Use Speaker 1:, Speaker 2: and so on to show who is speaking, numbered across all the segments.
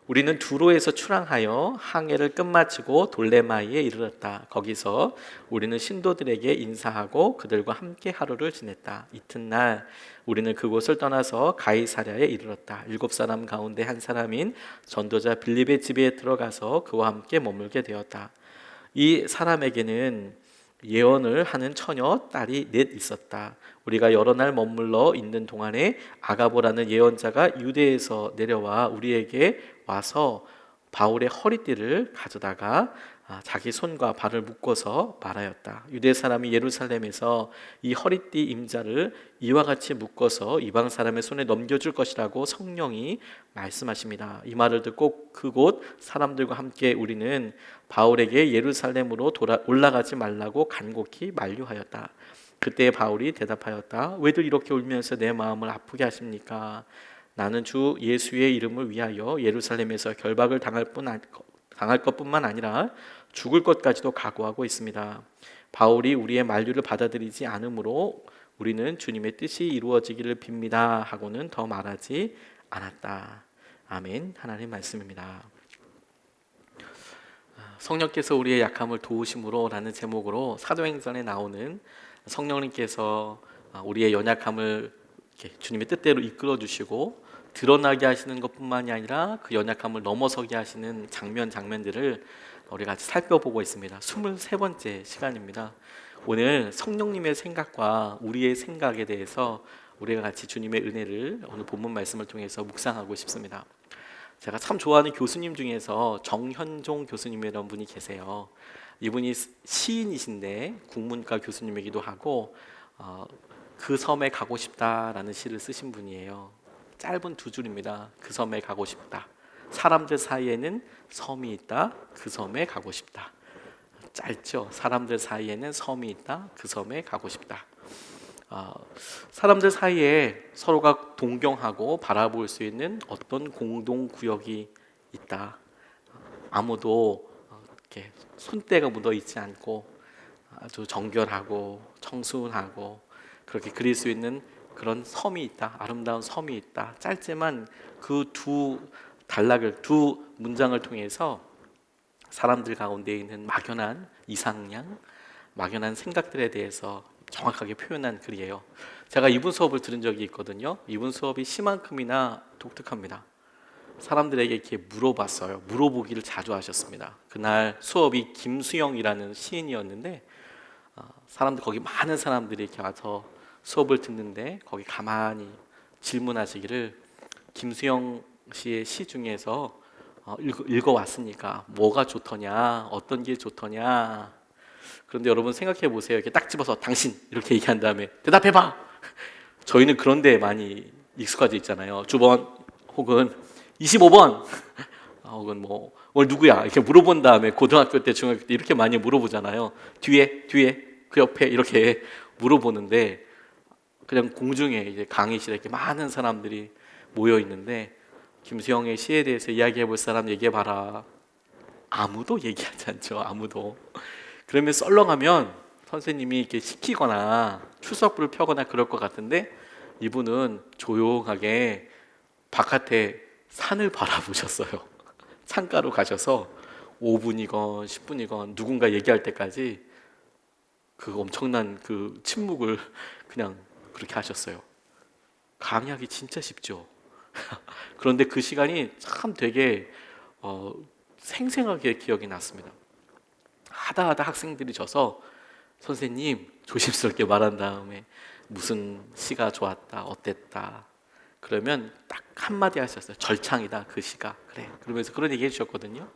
Speaker 1: 우리는 두로에서 출항하여 항해를 끝마치고 돌레마이에 이르렀다. 거기서 우리는 신도들에게 인사하고 그들과 함께 하루를 지냈다. 이튿날 우리는 그곳을 떠나서 가이사랴에 이르렀다. 7사람 가운데 한 사람인 전도자 빌립의 집에 들어가서 그와 함께 머물게 되었다. 이 사람에게는 예언을 하는 처녀 딸이 넷 있었다. 우리가 여러 날 머물러 있는 동안에 아가보라는 예언자가 유대에서 내려와 우리에게 와서 바울의 허리띠를 가져다가 자기 손과 발을 묶어서 말하였다. 유대 사람이 예루살렘에서 이 허리띠 임자를 이와 같이 묶어서 이방 사람의 손에 넘겨줄 것이라고 성령이 말씀하십니다. 이 말을 듣고 그곳 사람들과 함께 우리는 바울에게 예루살렘으로 올라가지 말라고 간곡히 만류하였다. 그때 바울이 대답하였다. 왜들 이렇게 울면서 내 마음을 아프게 하십니까? 나는 주 예수의 이름을 위하여 예루살렘에서 결박을 당할 것뿐만 아니라 죽을 것까지도 각오하고 있습니다. 바울이 우리의 만류를 받아들이지 않으므로 우리는 주님의 뜻이 이루어지기를 빕니다 하고는 더 말하지 않았다. 아멘. 하나님 말씀입니다. 성령께서 우리의 약함을 도우심으로 라는 제목으로 사도행전에 나오는 성령님께서 우리의 연약함을 주님의 뜻대로 이끌어 주시고 드러나게 하시는 것뿐만이 아니라 그 연약함을 넘어서게 하시는 장면들을 우리가 같이 살펴보고 있습니다. 23번째 시간입니다. 오늘 성령님의 생각과 우리의 생각에 대해서 우리가 같이 주님의 은혜를 오늘 본문 말씀을 통해서 묵상하고 싶습니다. 제가 참 좋아하는 교수님 중에서 정현종 교수님이라는 분이 계세요. 이분이 시인이신데 국문과 교수님이기도 하고 그 섬에 가고 싶다라는 시를 쓰신 분이에요. 짧은 2줄입니다. 그 섬에 가고 싶다. 사람들 사이에는 섬이 있다. 그 섬에 가고 싶다. 짧죠. 사람들 사이에는 섬이 있다. 그 섬에 가고 싶다. 사람들 사이에 서로가 동경하고 바라볼 수 있는 어떤 공동구역이 있다. 아무도 이렇게 손때가 묻어 있지 않고 아주 정결하고 청순하고 그렇게 그릴 수 있는 그런 섬이 있다. 아름다운 섬이 있다. 짧지만 그 두 문장을 통해서 사람들 가운데 있는 막연한 이상향, 막연한 생각들에 대해서 정확하게 표현한 글이에요. 제가 이분 수업을 들은 적이 있거든요. 이분 수업이 시만큼이나 독특합니다. 사람들에게 이렇게 물어봤어요. 물어보기를 자주 하셨습니다. 그날 수업이 김수영이라는 시인이었는데 사람들 거기 많은 사람들이 이렇게 와서 수업을 듣는데 거기 가만히 질문하시기를 김수영 씨의 시 중에서 읽어왔으니까 뭐가 좋더냐, 어떤 게 좋더냐. 그런데 여러분 생각해 보세요. 이렇게 딱 집어서 당신 이렇게 얘기한 다음에 대답해봐. 저희는 그런 데 많이 익숙해져 있잖아요. 주번 혹은 25번 혹은 뭐 오늘 누구야 이렇게 물어본 다음에 고등학교 때 중학교 때 이렇게 많이 물어보잖아요. 뒤에 그 옆에 이렇게 물어보는데 그냥 공중에 이제 강의실에 이렇게 많은 사람들이 모여 있는데 김수영의 시에 대해서 이야기해 볼 사람 얘기해 봐라. 아무도 얘기하지 않죠. 아무도. 그러면 썰렁하면 선생님이 이렇게 시키거나 출석부를 펴거나 그럴 것 같은데 이분은 조용하게 바깥에 산을 바라보셨어요. 창가로 가셔서 5분이건 10분이건 누군가 얘기할 때까지 그 엄청난 그 침묵을 그냥 그렇게 하셨어요. 강의하기 진짜 쉽죠. 그런데 그 시간이 참 되게 생생하게 기억이 났습니다. 하다 학생들이 져서 선생님 조심스럽게 말한 다음에 무슨 시가 좋았다, 어땠다. 그러면 딱 한마디 하셨어요. 절창이다, 그 시가. 그래. 그러면서 그런 얘기 해주셨거든요.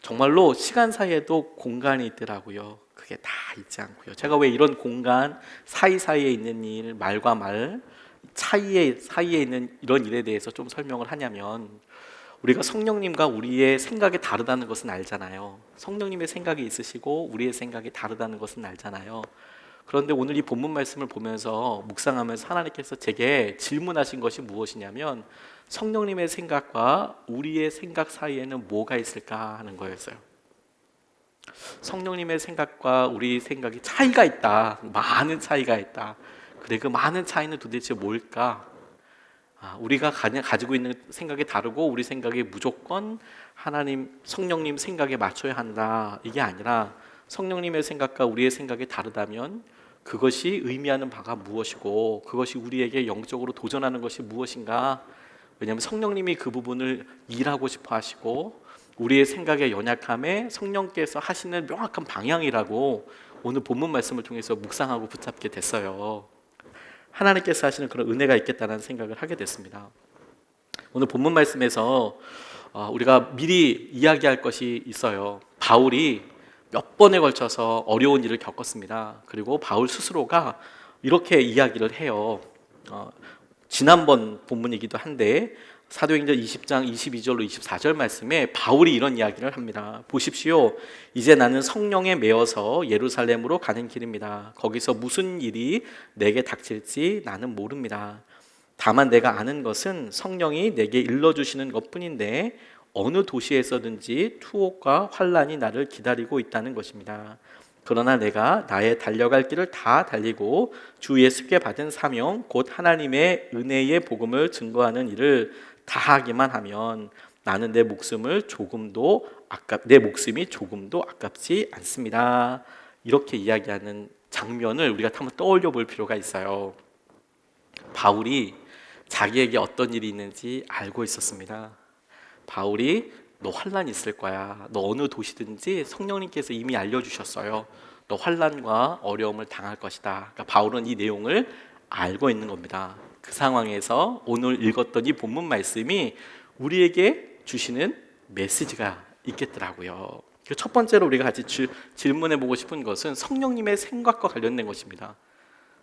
Speaker 1: 정말로 시간 사이에도 공간이 있더라고요. 그게 다 있지 않고요. 제가 왜 이런 공간 사이사이에 있는 일, 말과 말 사이에 있는 이런 일에 대해서 좀 설명을 하냐면 우리가 성령님과 우리의 생각이 다르다는 것은 알잖아요. 성령님의 생각이 있으시고 우리의 생각이 다르다는 것은 알잖아요. 그런데 오늘 이 본문 말씀을 보면서 묵상하면서 하나님께서 제게 질문하신 것이 무엇이냐면 성령님의 생각과 우리의 생각 사이에는 뭐가 있을까 하는 거였어요. 성령님의 생각과 우리 생각이 차이가 있다. 많은 차이가 있다. 그래, 그 많은 차이는 도대체 뭘까? 우리가 가지고 있는 생각이 다르고 우리 생각이 무조건 하나님, 성령님 생각에 맞춰야 한다. 이게 아니라 성령님의 생각과 우리의 생각이 다르다면 그것이 의미하는 바가 무엇이고 그것이 우리에게 영적으로 도전하는 것이 무엇인가? 왜냐하면 성령님이 그 부분을 일하고 싶어 하시고 우리의 생각의 연약함에 성령께서 하시는 명확한 방향이라고 오늘 본문 말씀을 통해서 묵상하고 붙잡게 됐어요. 하나님께서 하시는 그런 은혜가 있겠다는 생각을 하게 됐습니다. 오늘 본문 말씀에서 우리가 미리 이야기할 것이 있어요. 바울이 몇 번에 걸쳐서 어려운 일을 겪었습니다. 그리고 바울 스스로가 이렇게 이야기를 해요. 지난번 본문이기도 한데 사도행전 20장 22절로 24절 말씀에 바울이 이런 이야기를 합니다. 보십시오. 이제 나는 성령에 매여서 예루살렘으로 가는 길입니다. 거기서 무슨 일이 내게 닥칠지 나는 모릅니다. 다만 내가 아는 것은 성령이 내게 일러주시는 것뿐인데 어느 도시에서든지 투옥과 환란이 나를 기다리고 있다는 것입니다. 그러나 내가 나의 달려갈 길을 다 달리고 주 예수께 받은 사명 곧 하나님의 은혜의 복음을 증거하는 일을 다 하기만 하면 나는 내 목숨이 조금도 아깝지 않습니다. 이렇게 이야기하는 장면을 우리가 한번 떠올려 볼 필요가 있어요. 바울이 자기에게 어떤 일이 있는지 알고 있었습니다. 바울이 너 환란 있을 거야. 너 어느 도시든지 성령님께서 이미 알려주셨어요. 너 환란과 어려움을 당할 것이다. 그러니까 바울은 이 내용을 알고 있는 겁니다. 그 상황에서 오늘 읽었던 이 본문 말씀이 우리에게 주시는 메시지가 있겠더라고요. 첫 번째로 우리가 같이 질문해 보고 싶은 것은 성령님의 생각과 관련된 것입니다.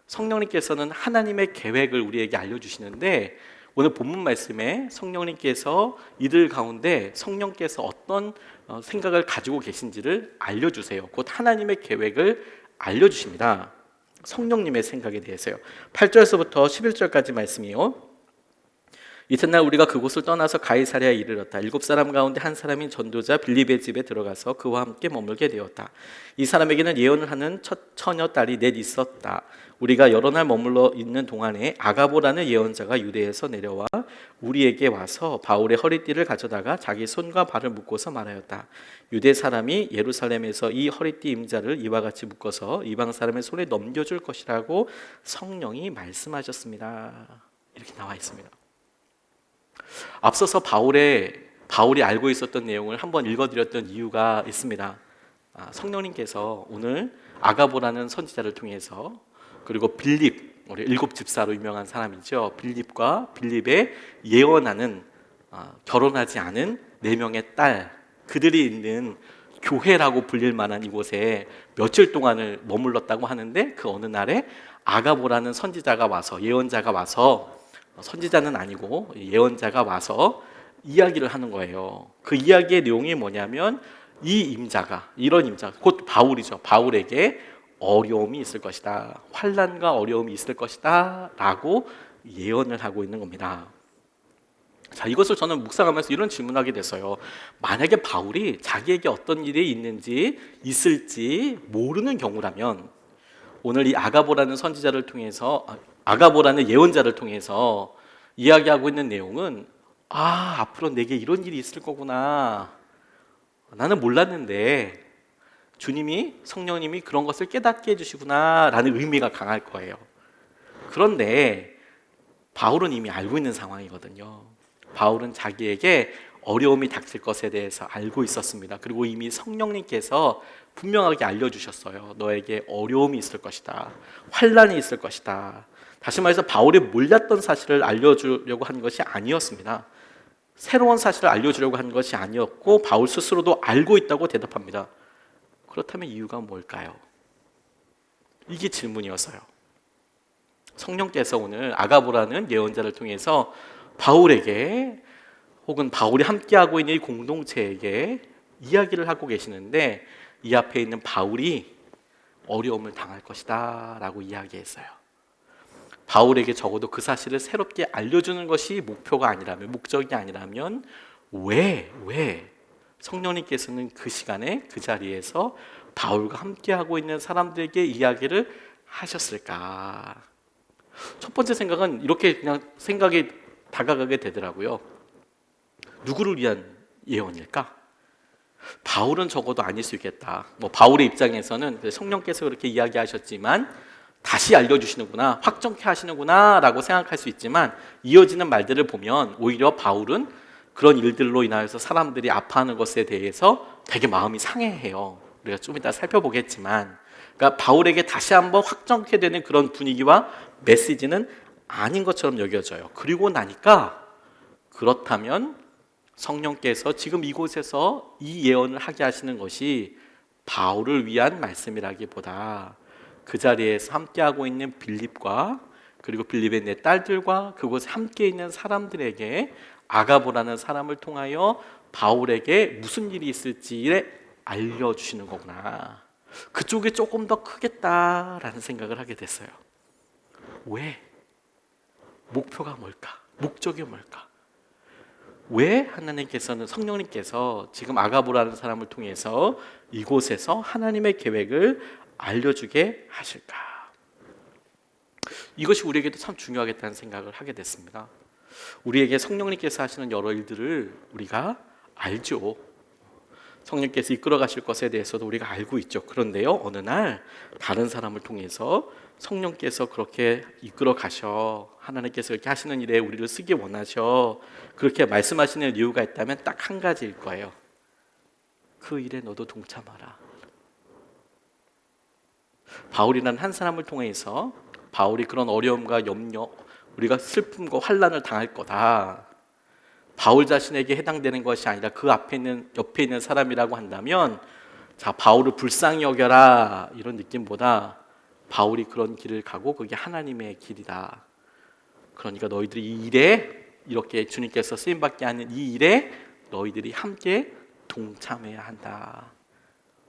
Speaker 1: 성령님께서는 하나님의 계획을 우리에게 알려주시는데 오늘 본문 말씀에 성령님께서 이들 가운데 성령께서 어떤 생각을 가지고 계신지를 알려주세요. 곧 하나님의 계획을 알려주십니다. 성령님의 생각에 대해서요. 8절에서부터 11절까지 말씀이요. 이튿날 우리가 그곳을 떠나서 가이사랴에 이르렀다. 7사람 가운데 한 사람인 전도자 빌립의 집에 들어가서 그와 함께 머물게 되었다. 이 사람에게는 예언을 하는 처녀 딸이 넷 있었다. 우리가 여러 날 머물러 있는 동안에 아가보라는 예언자가 유대에서 내려와 우리에게 와서 바울의 허리띠를 가져다가 자기 손과 발을 묶고서 말하였다. 유대 사람이 예루살렘에서 이 허리띠 임자를 이와 같이 묶어서 이방 사람의 손에 넘겨줄 것이라고 성령이 말씀하셨습니다. 이렇게 나와 있습니다. 앞서서 바울이 알고 있었던 내용을 한번 읽어드렸던 이유가 있습니다. 성령님께서 오늘 아가보라는 선지자를 통해서 그리고 빌립, 우리 7집사로 유명한 사람이죠. 빌립의 예언하는 결혼하지 않은 4명의 딸, 그들이 있는 교회라고 불릴 만한 이곳에 며칠 동안을 머물렀다고 하는데 그 어느 날에 아가보라는 선지자가 와서 예언자가 와서 선지자는 아니고 예언자가 와서 이야기를 하는 거예요. 그 이야기의 내용이 뭐냐면 이런 임자가 곧 바울이죠. 바울에게 어려움이 있을 것이다. 환난과 어려움이 있을 것이다 라고 예언을 하고 있는 겁니다. 자, 이것을 저는 묵상하면서 이런 질문하게 됐어요. 만약에 바울이 자기에게 어떤 일이 있을지 모르는 경우라면 오늘 이 아가보라는 선지자를 통해서 아가보라는 예언자를 통해서 이야기하고 있는 내용은 앞으로 내게 이런 일이 있을 거구나. 나는 몰랐는데 주님이 성령님이 그런 것을 깨닫게 해주시구나 라는 의미가 강할 거예요. 그런데 바울은 이미 알고 있는 상황이거든요. 바울은 자기에게 어려움이 닥칠 것에 대해서 알고 있었습니다. 그리고 이미 성령님께서 분명하게 알려주셨어요. 너에게 어려움이 있을 것이다. 환난이 있을 것이다. 다시 말해서 바울이 몰랐던 사실을 알려주려고 한 것이 아니었습니다. 새로운 사실을 알려주려고 한 것이 아니었고 바울 스스로도 알고 있다고 대답합니다. 그렇다면 이유가 뭘까요? 이게 질문이었어요. 성령께서 오늘 아가보라는 예언자를 통해서 바울에게 혹은 바울이 함께하고 있는 이 공동체에게 이야기를 하고 계시는데 이 앞에 있는 바울이 어려움을 당할 것이다 라고 이야기했어요. 바울에게 적어도 그 사실을 새롭게 알려주는 것이 목적이 아니라면 왜 성령님께서는 그 시간에 그 자리에서 바울과 함께하고 있는 사람들에게 이야기를 하셨을까? 첫 번째 생각은 이렇게 그냥 생각이 다가가게 되더라고요. 누구를 위한 예언일까? 바울은 적어도 아닐 수 있겠다. 바울의 입장에서는 성령께서 그렇게 이야기하셨지만 다시 알려주시는구나, 확정케 하시는구나 라고 생각할 수 있지만, 이어지는 말들을 보면 오히려 바울은 그런 일들로 인하여서 사람들이 아파하는 것에 대해서 되게 마음이 상해해요. 우리가 좀 이따 살펴보겠지만, 그러니까 바울에게 다시 한번 확정케 되는 그런 분위기와 메시지는 아닌 것처럼 여겨져요. 그리고 나니까 그렇다면 성령께서 지금 이곳에서 이 예언을 하게 하시는 것이 바울을 위한 말씀이라기보다 그 자리에서 함께하고 있는 빌립과, 그리고 빌립의 네 딸들과 그곳에 함께 있는 사람들에게 아가보라는 사람을 통하여 바울에게 무슨 일이 있을지를 알려주시는 거구나. 그쪽이 조금 더 크겠다라는 생각을 하게 됐어요. 왜? 목표가 뭘까? 목적이 뭘까? 왜 하나님께서는, 성령님께서 지금 아가보라는 사람을 통해서 이곳에서 하나님의 계획을 알려주게 하실까? 이것이 우리에게도 참 중요하겠다는 생각을 하게 됐습니다. 우리에게 성령님께서 하시는 여러 일들을 우리가 알죠. 성령께서 이끌어 가실 것에 대해서도 우리가 알고 있죠. 그런데요, 어느 날 다른 사람을 통해서 성령께서 그렇게 이끌어 가셔, 하나님께서 이렇게 하시는 일에 우리를 쓰기 원하셔, 그렇게 말씀하시는 이유가 있다면 딱 한 가지일 거예요. 그 일에 너도 동참하라. 바울이라는 한 사람을 통해서 바울이 그런 어려움과 염려, 우리가 슬픔과 환난을 당할 거다, 바울 자신에게 해당되는 것이 아니라 그 앞에 있는, 옆에 있는 사람이라고 한다면, 자, 바울을 불쌍히 여겨라, 이런 느낌보다 바울이 그런 길을 가고 그게 하나님의 길이다. 그러니까 너희들이 이 일에, 이렇게 주님께서 쓰임받게 하는 이 일에 너희들이 함께 동참해야 한다.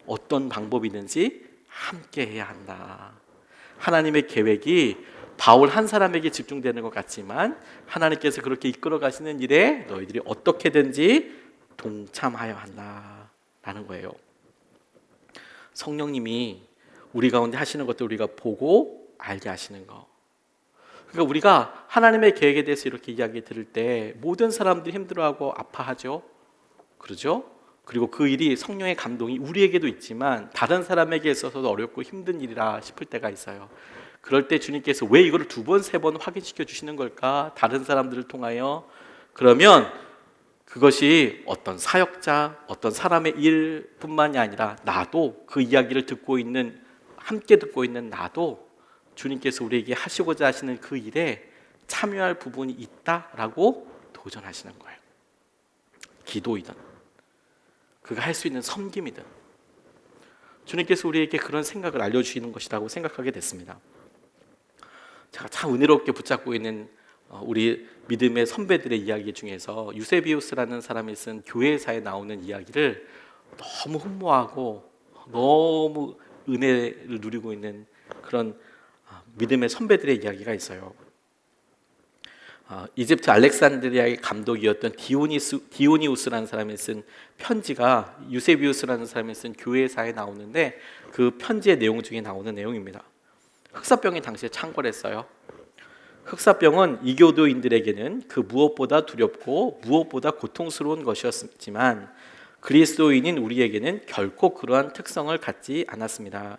Speaker 1: 어떤 방법이든지 함께 해야 한다. 하나님의 계획이 바울 한 사람에게 집중되는 것 같지만 하나님께서 그렇게 이끌어 가시는 일에 너희들이 어떻게든지 동참하여야 한다라는 거예요. 성령님이 우리 가운데 하시는 것도 우리가 보고 알게 하시는 거. 그러니까 우리가 하나님의 계획에 대해서 이렇게 이야기 들을 때 모든 사람들이 힘들어하고 아파하죠. 그러죠? 그리고 그 일이 성령의 감동이 우리에게도 있지만 다른 사람에게 있어서도 어렵고 힘든 일이라 싶을 때가 있어요. 그럴 때 주님께서 왜 이거를 2번, 3번 확인시켜 주시는 걸까? 다른 사람들을 통하여. 그러면 그것이 어떤 사역자, 어떤 사람의 일뿐만이 아니라 나도, 그 이야기를 듣고 있는, 함께 듣고 있는 나도 주님께서 우리에게 하시고자 하시는 그 일에 참여할 부분이 있다라고 도전하시는 거예요. 기도이든 그가 할 수 있는 섬김이든 주님께서 우리에게 그런 생각을 알려주시는 것이라고 생각하게 됐습니다. 제가 참 은혜롭게 붙잡고 있는 우리 믿음의 선배들의 이야기 중에서 유세비우스라는 사람이 쓴 교회사에 나오는 이야기를 너무 흠모하고 너무 은혜를 누리고 있는 그런 믿음의 선배들의 이야기가 있어요. 이집트 알렉산드리아의 감독이었던 디오니우스라는 사람이 쓴 편지가 유세비우스라는 사람이 쓴 교회사에 나오는데 그 편지의 내용 중에 나오는 내용입니다. 흑사병이 당시에 창궐했어요. 흑사병은 이교도인들에게는 그 무엇보다 두렵고 무엇보다 고통스러운 것이었지만 그리스도인인 우리에게는 결코 그러한 특성을 갖지 않았습니다.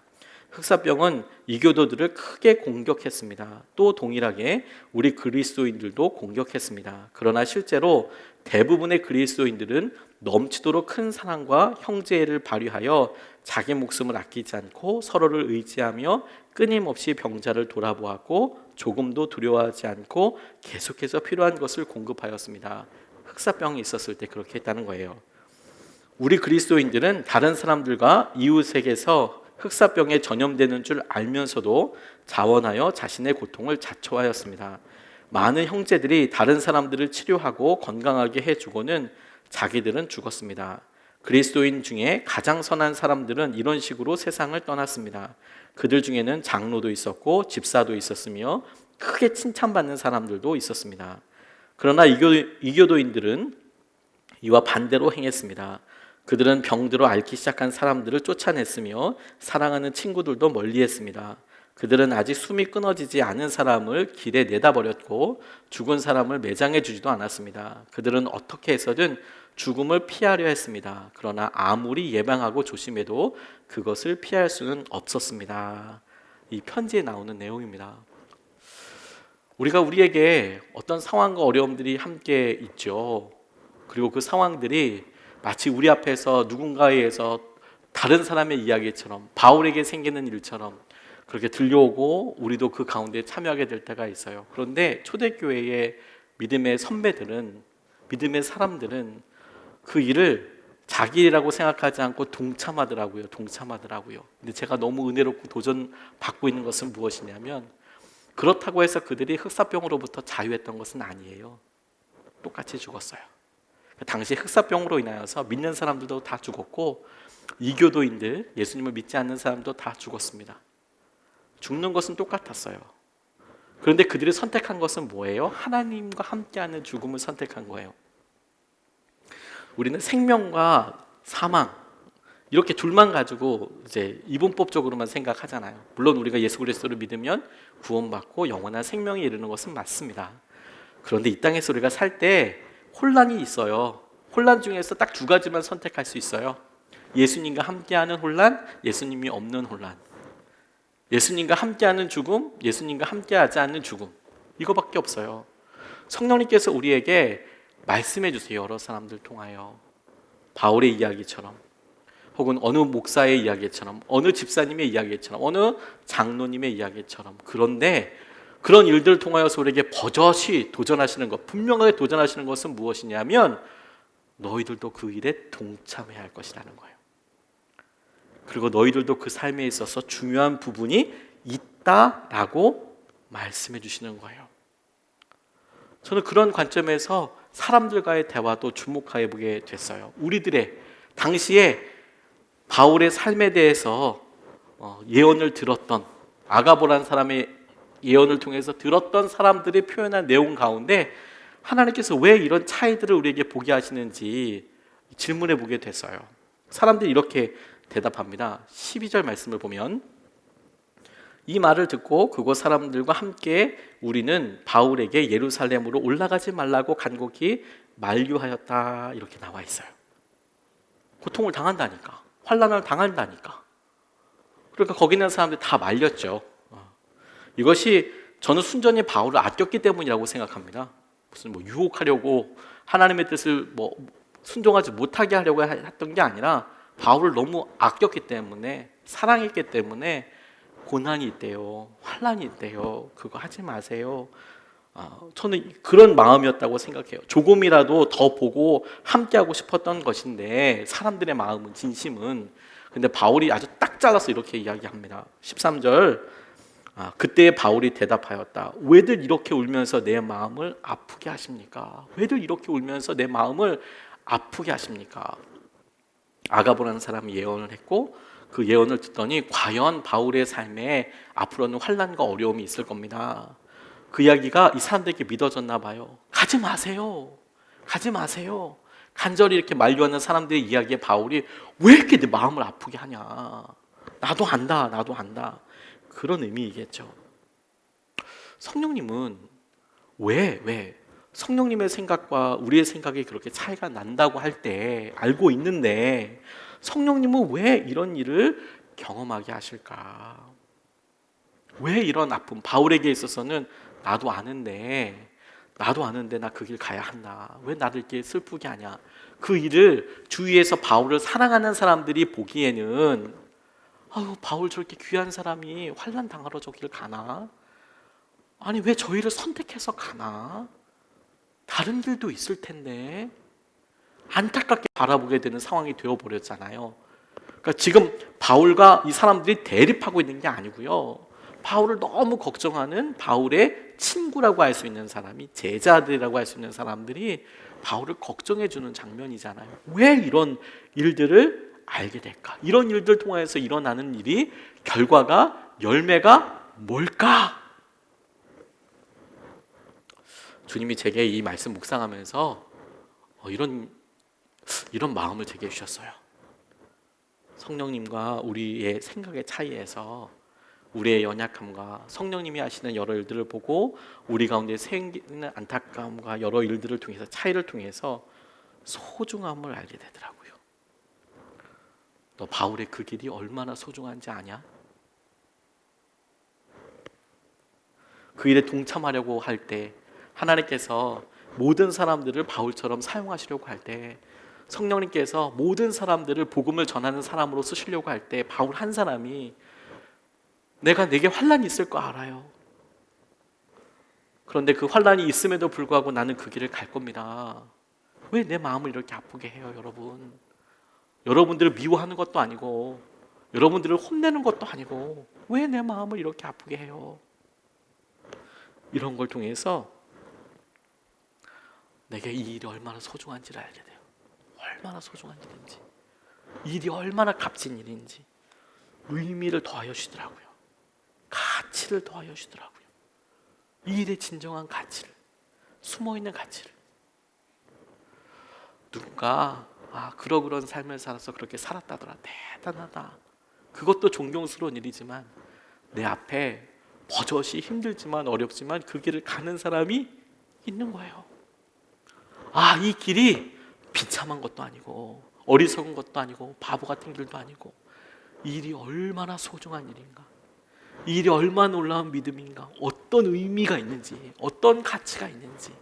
Speaker 1: 흑사병은 이교도들을 크게 공격했습니다. 또 동일하게 우리 그리스도인들도 공격했습니다. 그러나 실제로 대부분의 그리스도인들은 넘치도록 큰 사랑과 형제애를 발휘하여 자기 목숨을 아끼지 않고 서로를 의지하며 끊임없이 병자를 돌아보았고 조금도 두려워하지 않고 계속해서 필요한 것을 공급하였습니다. 흑사병이 있었을 때 그렇게 했다는 거예요. 우리 그리스도인들은 다른 사람들과 이웃에게서 흑사병에 전염되는 줄 알면서도 자원하여 자신의 고통을 자초하였습니다. 많은 형제들이 다른 사람들을 치료하고 건강하게 해주고는 자기들은 죽었습니다. 그리스도인 중에 가장 선한 사람들은 이런 식으로 세상을 떠났습니다. 그들 중에는 장로도 있었고 집사도 있었으며 크게 칭찬받는 사람들도 있었습니다. 그러나 이교도인들은 이와 반대로 행했습니다. 그들은 병들어 앓기 시작한 사람들을 쫓아냈으며 사랑하는 친구들도 멀리했습니다. 그들은 아직 숨이 끊어지지 않은 사람을 길에 내다 버렸고 죽은 사람을 매장해 주지도 않았습니다. 그들은 어떻게 해서든 죽음을 피하려 했습니다. 그러나 아무리 예방하고 조심해도 그것을 피할 수는 없었습니다. 이 편지에 나오는 내용입니다. 우리가 우리에게 어떤 상황과 어려움들이 함께 있죠. 그리고 그 상황들이 마치 우리 앞에서 누군가에 의해서 다른 사람의 이야기처럼, 바울에게 생기는 일처럼 그렇게 들려오고 우리도 그 가운데 참여하게 될 때가 있어요. 그런데 초대교회의 믿음의 선배들은, 믿음의 사람들은 그 일을 자기 일이라고 생각하지 않고 동참하더라고요. 근데 제가 너무 은혜롭고 도전받고 있는 것은 무엇이냐면, 그렇다고 해서 그들이 흑사병으로부터 자유했던 것은 아니에요. 똑같이 죽었어요. 당시 흑사병으로 인하여서 믿는 사람들도 다 죽었고, 이교도인들, 예수님을 믿지 않는 사람도 다 죽었습니다. 죽는 것은 똑같았어요. 그런데 그들이 선택한 것은 뭐예요? 하나님과 함께하는 죽음을 선택한 거예요. 우리는 생명과 사망, 이렇게 둘만 가지고 이제 이분법적으로만 생각하잖아요. 물론 우리가 예수 그리스도를 믿으면 구원받고 영원한 생명에 이르는 것은 맞습니다. 그런데 이 땅에서 우리가 살 때 혼란이 있어요. 혼란 중에서 딱 두 가지만 선택할 수 있어요. 예수님과 함께하는 혼란, 예수님이 없는 혼란. 예수님과 함께하는 죽음, 예수님과 함께하지 않는 죽음. 이거밖에 없어요. 성령님께서 우리에게 말씀해 주세요. 여러 사람들 통하여. 바울의 이야기처럼, 혹은 어느 목사의 이야기처럼, 어느 집사님의 이야기처럼, 어느 장로님의 이야기처럼. 그런데 그런 일들을 통하여서 우리에게 버젓이 도전하시는 것, 분명하게 도전하시는 것은 무엇이냐면, 너희들도 그 일에 동참해야 할 것이라는 거예요. 그리고 너희들도 그 삶에 있어서 중요한 부분이 있다라고 말씀해 주시는 거예요. 저는 그런 관점에서 사람들과의 대화도 주목해 보게 됐어요. 우리들의 당시에 바울의 삶에 대해서 예언을 들었던, 아가보라는 사람의 예언을 통해서 들었던 사람들이 표현한 내용 가운데 하나님께서 왜 이런 차이들을 우리에게 보게 하시는지 질문해 보게 됐어요. 사람들이 이렇게 대답합니다. 12절 말씀을 보면, 이 말을 듣고 그곳 사람들과 함께 우리는 바울에게 예루살렘으로 올라가지 말라고 간곡히 만류하였다, 이렇게 나와 있어요. 고통을 당한다니까, 환난을 당한다니까. 그러니까 거기 있는 사람들이 다 말렸죠. 이것이 저는 순전히 바울을 아꼈기 때문이라고 생각합니다. 무슨 유혹하려고, 하나님의 뜻을 순종하지 못하게 하려고 했던 게 아니라 바울을 너무 아꼈기 때문에, 사랑했기 때문에 고난이 있대요, 환난이 있대요, 그거 하지 마세요. 저는 그런 마음이었다고 생각해요. 조금이라도 더 보고 함께하고 싶었던 것인데, 사람들의 마음은, 진심은. 근데 바울이 아주 딱 잘라서 이렇게 이야기합니다. 13절, 그때 바울이 대답하였다. 왜들 이렇게 울면서 내 마음을 아프게 하십니까? 왜들 이렇게 울면서 내 마음을 아프게 하십니까? 아가보라는 사람이 예언을 했고, 그 예언을 듣더니 과연 바울의 삶에 앞으로는 환난과 어려움이 있을 겁니다. 그 이야기가 이 사람들에게 믿어졌나 봐요. 가지 마세요, 가지 마세요. 간절히 이렇게 만류하는 사람들의 이야기에 바울이 왜 이렇게 내 마음을 아프게 하냐, 나도 안다. 그런 의미이겠죠. 성령님은 왜 성령님의 생각과 우리의 생각이 그렇게 차이가 난다고 할 때 알고 있는데, 성령님은 왜 이런 일을 경험하게 하실까? 왜 이런 아픔, 바울에게 있어서는 나도 아는데 나 그 길 가야 한다, 왜 나를 이렇게 슬프게 하냐? 그 일을 주위에서 바울을 사랑하는 사람들이 보기에는, 아유, 바울 저렇게 귀한 사람이 환난 당하러 저 길 가나? 아니, 왜 저희를 선택해서 가나? 다른 길도 있을 텐데. 안타깝게 바라보게 되는 상황이 되어버렸잖아요. 그러니까 지금 바울과 이 사람들이 대립하고 있는 게 아니고요, 바울을 너무 걱정하는 바울의 친구라고 할 수 있는 사람이, 제자들이라고 할 수 있는 사람들이 바울을 걱정해 주는 장면이잖아요. 왜 이런 일들을 알게 될까? 이런 일들 통해서 일어나는 일이, 결과가, 열매가 뭘까? 주님이 제게 이 말씀 묵상하면서 이런 마음을 제게 주셨어요. 성령님과 우리의 생각의 차이에서 우리의 연약함과 성령님이 하시는 여러 일들을 보고 우리 가운데 생기는 안타까움과 여러 일들을 통해서 차이를 통해서 소중함을 알게 되더라고요. 너 바울의 그 길이 얼마나 소중한지 아냐? 그 일에 동참하려고 할 때 하나님께서 모든 사람들을 바울처럼 사용하시려고 할 때 성령님께서 모든 사람들을 복음을 전하는 사람으로 쓰시려고 할 때 바울 한 사람이 내게 환난이 있을 거 알아요. 그런데 그 환난이 있음에도 불구하고 나는 그 길을 갈 겁니다. 왜 내 마음을 이렇게 아프게 해요, 여러분? 여러분들을 미워하는 것도 아니고 여러분들을 혼내는 것도 아니고 왜 내 마음을 이렇게 아프게 해요? 이런 걸 통해서 내게 이 일이 얼마나 소중한지를 알게 돼요. 얼마나 소중한 일인지, 이 일이 얼마나 값진 일인지 의미를 더하여 주시더라고요. 가치를 더하여 주시더라고요. 이 일의 진정한 가치를, 숨어있는 가치를. 누군가 그런 삶을 살아서 그렇게 살았다더라, 대단하다. 그것도 존경스러운 일이지만 내 앞에 버젓이 힘들지만 어렵지만 그 길을 가는 사람이 있는 거예요. 이 길이 비참한 것도 아니고 어리석은 것도 아니고 바보 같은 길도 아니고 이 일이 얼마나 소중한 일인가, 이 일이 얼마나 놀라운 믿음인가, 어떤 의미가 있는지, 어떤 가치가 있는지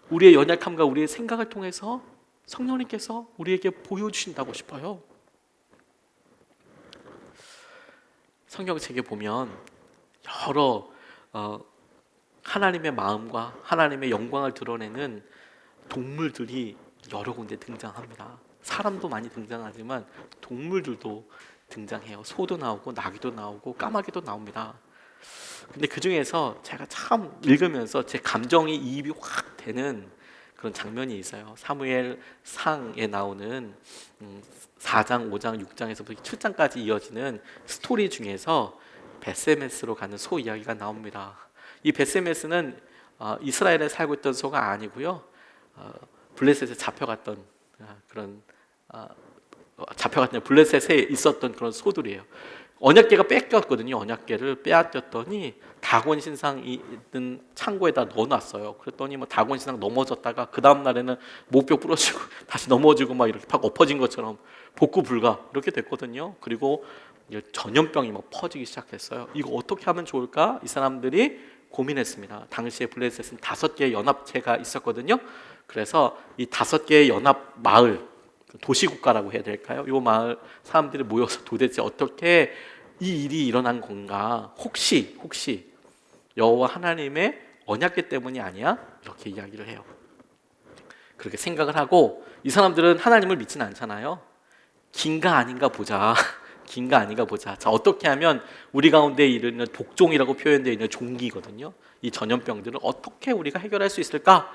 Speaker 1: 우리의 연약함과 우리의 생각을 통해서 성령님께서 우리에게 보여주신다고 싶어요. 성경책에 보면 여러 하나님의 마음과 하나님의 영광을 드러내는 동물들이 여러 군데 등장합니다. 사람도 많이 등장하지만 동물들도 등장해요. 소도 나오고 나귀도 나오고 까마귀도 나옵니다. 근데 그 중에서 제가 참 읽으면서 제 감정이 이입이 확 되는 그런 장면이 있어요. 사무엘 상에 나오는 4장, 5장, 6장에서부터 7장까지 이어지는 스토리 중에서 베세메스로 가는 소 이야기가 나옵니다. 이 베세메스는 이스라엘에 살고 있던 소가 아니고요, 블레셋에 잡혀갔던 블레셋에 있었던 그런 소들이에요. 언약궤가 뺏겼거든요. 언약궤를 빼앗겼더니 다곤 신상이 있는 창고에다 넣어놨어요. 그랬더니 다곤 신상 넘어졌다가 그 다음 날에는 목뼈 부러지고 다시 넘어지고 이렇게 팍 엎어진 것처럼 복구 불가 이렇게 됐거든요. 그리고 전염병이 퍼지기 시작했어요. 이거 어떻게 하면 좋을까? 이 사람들이 고민했습니다. 당시에 블레셋은 5개의 연합체가 있었거든요. 그래서 이 5개의 연합 마을, 도시국가라고 해야 될까요? 이 마을 사람들이 모여서 도대체 어떻게 이 일이 일어난 건가? 혹시 여호와 하나님의 언약궤 때문이 아니야? 이렇게 이야기를 해요. 그렇게 생각을 하고 이 사람들은 하나님을 믿지는 않잖아요. 긴가 아닌가 보자. 긴가 아닌가 보자. 자, 어떻게 하면 우리 가운데 이르는 독종이라고 표현되어 있는 종기거든요. 이 전염병들을 어떻게 우리가 해결할 수 있을까?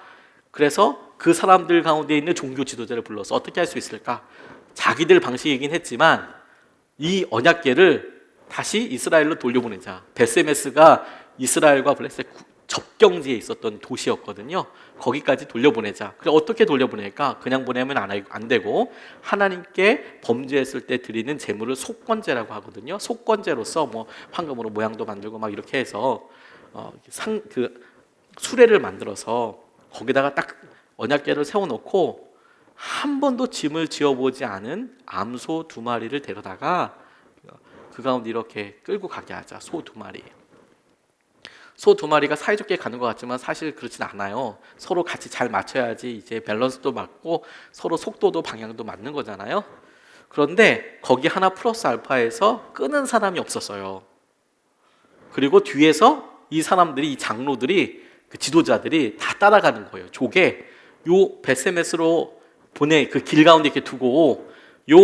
Speaker 1: 그래서 그 사람들 가운데 있는 종교 지도자를 불러서 어떻게 할 수 있을까? 자기들 방식이긴 했지만 이 언약궤를 다시 이스라엘로 돌려보내자. 베세메스가 이스라엘과 블레셋 접경지에 있었던 도시였거든요. 거기까지 돌려보내자. 그래 어떻게 돌려보낼까? 그냥 보내면 안 되고 하나님께 범죄했을 때 드리는 제물을 속건제라고 하거든요. 속건제로서 황금으로 모양도 만들고 이렇게 해서 수레를 만들어서 거기다가 딱 언약궤를 세워놓고 한 번도 짐을 지어보지 않은 암소 2마리를 데려다가 그 가운데 이렇게 끌고 가게 하자. 소 2마리. 소 2마리가 사이좋게 가는 것 같지만 사실 그렇진 않아요. 서로 같이 잘 맞춰야지 이제 밸런스도 맞고 서로 속도도 방향도 맞는 거잖아요. 그런데 거기 하나 플러스 알파에서 끄는 사람이 없었어요. 그리고 뒤에서 이 사람들이, 이 장로들이, 그 지도자들이 다 따라가는 거예요. 조개 요 베세메스로 보내 그 길 가운데 이렇게 두고 요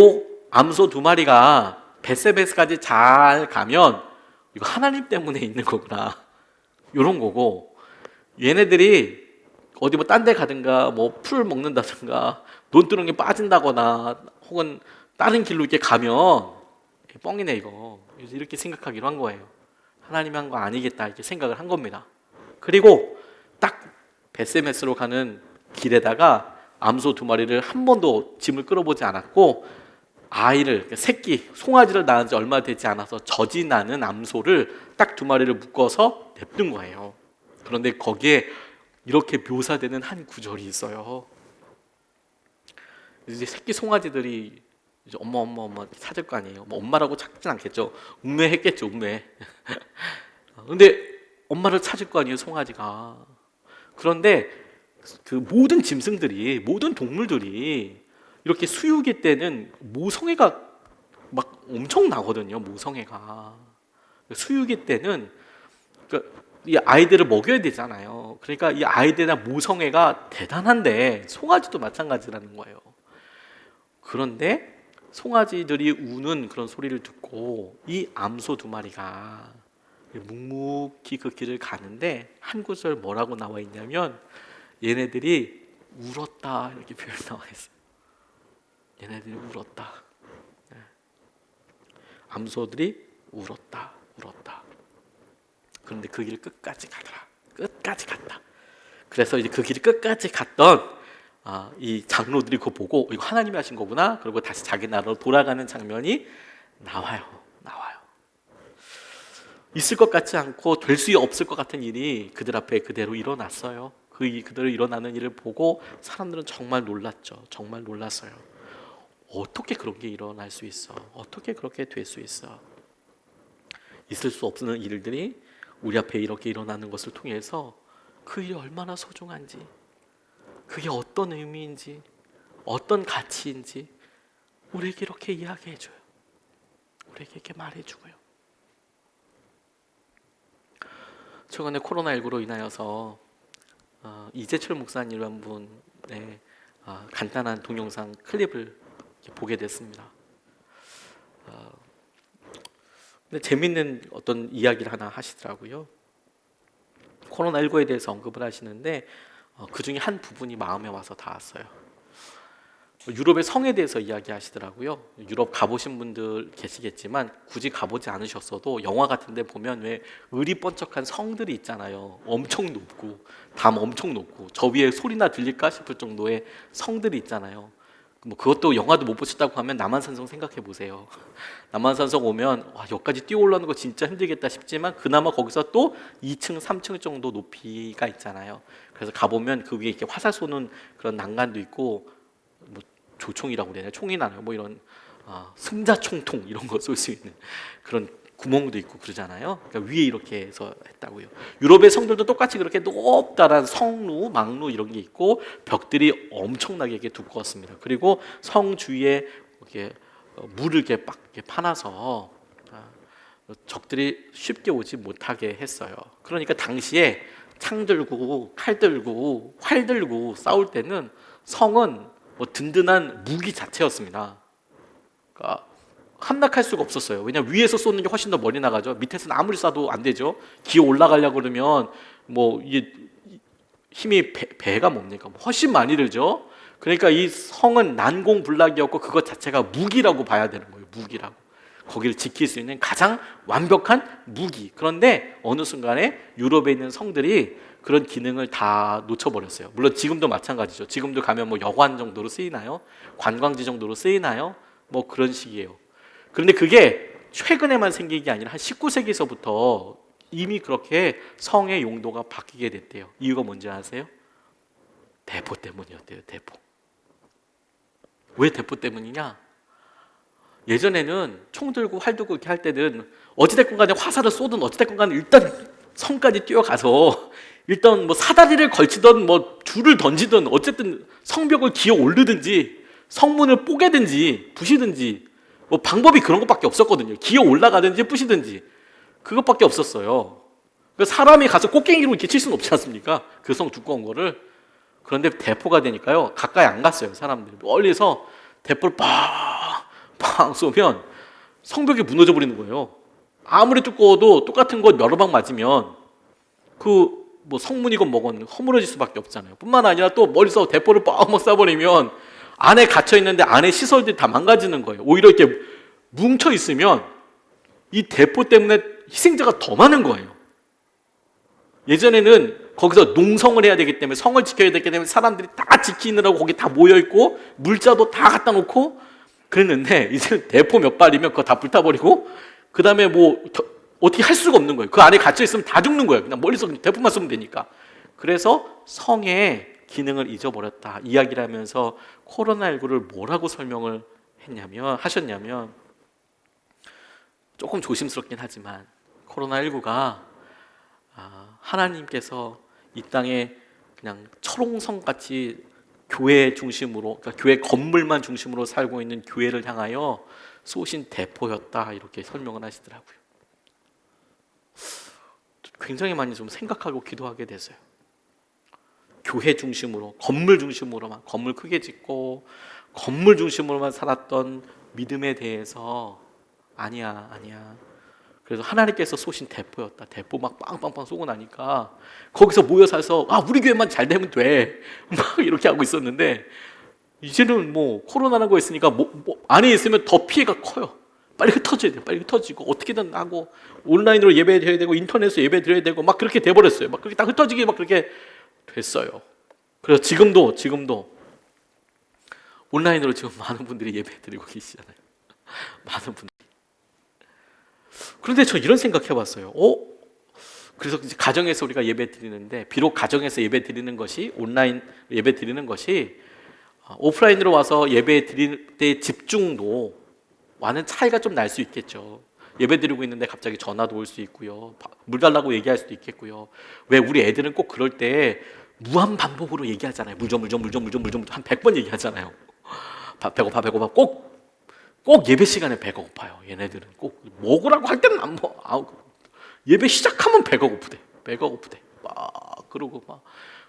Speaker 1: 암소 2마리가 베세메스까지 잘 가면 이거 하나님 때문에 있는 거구나. 이런 거고, 얘네들이 어디 딴 데 가든가 풀 먹는다든가 논두렁에 빠진다거나 혹은 다른 길로 이렇게 가면 뻥이네 이거. 이렇게 생각하기로 한 거예요. 하나님이 한 거 아니겠다 이렇게 생각을 한 겁니다. 그리고 딱 베세메스로 가는 길에다가 암소 2마리를 한 번도 짐을 끌어보지 않았고 아이를, 새끼 송아지를 낳은 지 얼마 되지 않아서 젖이 나는 암소를 딱 2마리를 묶어서 냅둔 거예요. 그런데 거기에 이렇게 묘사되는 한 구절이 있어요. 이제 새끼 송아지들이 이제 엄마 찾을 거 아니에요. 뭐 엄마라고 찾진 않겠죠. 음매했겠죠, 음매. 근데 엄마를 찾을 거 아니에요, 송아지가. 그런데 그 모든 짐승들이, 모든 동물들이 이렇게 수유기 때는 모성애가 막 엄청 나거든요. 모성애가. 수유기 때는 그러니까 이 아이들을 먹여야 되잖아요. 그러니까 이 아이들의 모성애가 대단한데 송아지도 마찬가지라는 거예요. 그런데 송아지들이 우는 그런 소리를 듣고 이 암소 2마리가 묵묵히 그 길을 가는데 한 구절 뭐라고 나와 있냐면 얘네들이 울었다 이렇게 표현 나와 있어요. 얘네들이 울었다. 암소들이 울었다. 그런데 그 길을 끝까지 가더라. 끝까지 갔다. 그래서 이제 그 길을 끝까지 갔던 이 장로들이 그거 보고 이거 하나님이 하신 거구나. 그리고 다시 자기 나라로 돌아가는 장면이 나와요. 있을 것 같지 않고 될 수 없을 것 같은 일이 그들 앞에 그대로 일어났어요. 그대로 일어나는 일을 보고 사람들은 정말 놀랐죠. 정말 놀랐어요. 어떻게 그런 게 일어날 수 있어? 어떻게 그렇게 될 수 있어? 있을 수 없는 일들이 우리 앞에 이렇게 일어나는 것을 통해서 그 일이 얼마나 소중한지, 그게 어떤 의미인지, 어떤 가치인지 우리에게 이렇게 이야기해줘요. 우리에게 이렇게 말해주고요. 최근에 코로나19로 인하여서 이재철 목사님이라는 분의 간단한 동영상 클립을 보게 됐습니다. 근데 재밌는 어떤 이야기를 하나 하시더라고요. 코로나19에 대해서 언급을 하시는데 그 중에 한 부분이 마음에 와서 닿았어요. 유럽의 성에 대해서 이야기하시더라고요. 유럽 가보신 분들 계시겠지만 굳이 가보지 않으셨어도 영화 같은 데 보면 왜 의리번쩍한 성들이 있잖아요. 엄청 높고 담 엄청 높고 저 위에 소리나 들릴까 싶을 정도의 성들이 있잖아요. 뭐 그것도 영화도 못 보셨다고 하면 남한산성 생각해 보세요. 남한산성 오면 와, 여기까지 뛰어 올라오는 거 진짜 힘들겠다 싶지만 그나마 거기서 또 2층, 3층 정도 높이가 있잖아요. 그래서 가보면 그 위에 이렇게 화살 쏘는 그런 난간도 있고 뭐 조총이라고 그래야 되나? 총이 나요. 뭐 이런 승자총통 이런 거 쏠 수 있는 그런 구멍도 있고 그러잖아요. 그러니까 위에 이렇게 해서 했다고요. 유럽의 성들도 똑같이 그렇게 높다란 성루, 망루 이런 게 있고 벽들이 엄청나게 이렇게 두꺼웠습니다. 그리고 성 주위에 이렇게 물을 이렇게 막 이렇게 파놔서 적들이 쉽게 오지 못하게 했어요. 그러니까 당시에 창 들고 칼 들고 활 들고 싸울 때는 성은 뭐 든든한 무기 자체였습니다. 그러니까 함락할 수가 없었어요. 왜냐하면 위에서 쏘는 게 훨씬 더 멀리 나가죠. 밑에서는 아무리 쏴도 안 되죠. 기어 올라가려고 그러면 뭐 이게 힘이 배가 뭡니까? 훨씬 많이 들죠. 그러니까 이 성은 난공불락이었고 그것 자체가 무기라고 봐야 되는 거예요. 무기라고. 거기를 지킬 수 있는 가장 완벽한 무기. 그런데 어느 순간에 유럽에 있는 성들이 그런 기능을 다 놓쳐버렸어요. 물론 지금도 마찬가지죠. 지금도 가면 뭐 여관 정도로 쓰이나요? 관광지 정도로 쓰이나요? 뭐 그런 식이에요. 그런데 그게 최근에만 생긴 게 아니라 한 19세기서부터 이미 그렇게 성의 용도가 바뀌게 됐대요. 이유가 뭔지 아세요? 대포 때문이었대요. 대포. 왜 대포 때문이냐? 예전에는 총 들고 활 들고 이렇게 할 때는 어찌됐건 간에 화살을 쏘든 어찌됐건 간에 일단 성까지 뛰어가서 일단 뭐 사다리를 걸치든 뭐 줄을 던지든 어쨌든 성벽을 기어 오르든지 성문을 뽀개든지 부시든지 뭐 방법이 그런 것밖에 없었거든요. 기어 올라가든지 부시든지 그것밖에 없었어요. 사람이 가서 꽃갱이로 이렇게 칠 수는 없지 않습니까? 그 성 두꺼운 거를. 그런데 대포가 되니까요 가까이 안 갔어요. 사람들이 멀리서 대포를 팡 쏘면 성벽이 무너져 버리는 거예요. 아무리 두꺼워도 똑같은 것 여러 방 맞으면 그 뭐 성문이건 뭐건 허물어질 수밖에 없잖아요. 뿐만 아니라 또 멀리서 대포를 뻥 쏴버리면 안에 갇혀 있는데 안에 시설들이 다 망가지는 거예요. 오히려 이렇게 뭉쳐 있으면 이 대포 때문에 희생자가 더 많은 거예요. 예전에는 거기서 농성을 해야 되기 때문에 성을 지켜야 되기 때문에 사람들이 다 지키느라고 거기 다 모여 있고 물자도 다 갖다 놓고 그랬는데 이제 대포 몇 발이면 그거 다 불타버리고 그 다음에 뭐 어떻게 할 수가 없는 거예요. 그 안에 갇혀 있으면 다 죽는 거예요. 그냥 멀리서 대포만 쏘면 되니까. 그래서 성의 기능을 잊어버렸다 이야기를 하면서 코로나19를 뭐라고 설명을 하셨냐면 조금 조심스럽긴 하지만 코로나19가 하나님께서 이 땅에 그냥 철옹성 같이 교회 중심으로, 그러니까 교회 건물만 중심으로 살고 있는 교회를 향하여 쏘신 대포였다 이렇게 설명을 하시더라고요. 굉장히 많이 좀 생각하고 기도하게 됐어요. 교회 중심으로, 건물 중심으로만, 건물 크게 짓고 건물 중심으로만 살았던 믿음에 대해서 아니야. 그래서 하나님께서 쏘신 대포였다. 대포 막 빵빵빵 쏘고 나니까 거기서 모여 사서 우리 교회만 잘 되면 돼. 막 이렇게 하고 있었는데 이제는 뭐 코로나라는 거 있으니까 안에 있으면 더 피해가 커요. 빨리 흩어져야 돼. 빨리 흩어지고 어떻게든 하고 온라인으로 예배 드려야 되고 인터넷으로 예배 드려야 되고 막 그렇게 돼 버렸어요. 막 그렇게 딱 흩어지게 막 그렇게 됐어요. 그래서 지금도 온라인으로 지금 많은 분들이 예배 드리고 계시잖아요. 많은 분들. 그런데 저 이런 생각 해봤어요. 그래서 이제 가정에서 우리가 예배 드리는데 비록 가정에서 예배 드리는 것이 온라인 예배 드리는 것이 오프라인으로 와서 예배 드릴 때 집중도와는 차이가 좀 날 수 있겠죠. 예배 드리고 있는데 갑자기 전화도 올 수 있고요. 물 달라고 얘기할 수도 있겠고요. 왜 우리 애들은 꼭 그럴 때 무한 반복으로 얘기하잖아요. 물 좀 한 100번 얘기하잖아요. 배고파 꼭 예배 시간에 배가 고파요. 얘네들은 꼭 먹으라고 할 때는 안 먹어. 예배 시작하면 배가 고프대. 막 그러고 막